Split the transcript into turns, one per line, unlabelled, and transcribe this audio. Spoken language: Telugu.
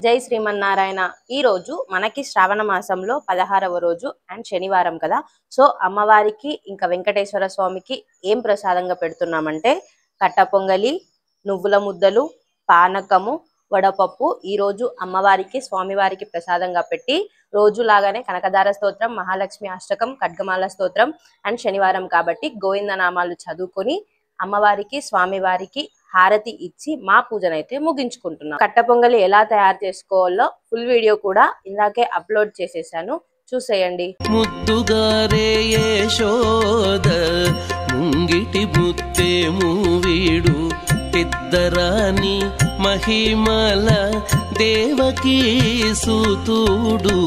జై శ్రీమన్నారాయణ. ఈ రోజు మనకి శ్రావణ మాసంలో 16వ రోజు అండ్ శనివారం కదా. సో అమ్మవారికి ఇంకా వెంకటేశ్వర స్వామికి ఏం ప్రసాదంగా పెడుతున్నామంటే కట్ట పొంగలి, నువ్వుల ముద్దలు, పానకము, వడపప్పు ఈ రోజు అమ్మవారికి స్వామివారికి ప్రసాదంగా పెట్టి రోజులాగానే కనకదార స్తోత్రం, మహాలక్ష్మి అష్టకం, ఖడ్గమాల స్తోత్రం అండ్ శనివారం కాబట్టి గోవిందనామాలు చదువుకొని అమ్మవారికి స్వామివారికి హారతి ఇచ్చి మా పూజనైతే ముగించుకుంటున్నాం. కట్ట పొంగలి ఎలా తయారు చేసుకోవాలో ఫుల్ వీడియో కూడా ఇందాకే అప్లోడ్ చేసేసాను, చూసేయండి.
ముద్దుగారే యశోద ముంగిటి ముత్తే మూవీడు పెద్దరాని మహిమల దేవకీ సూతుడు.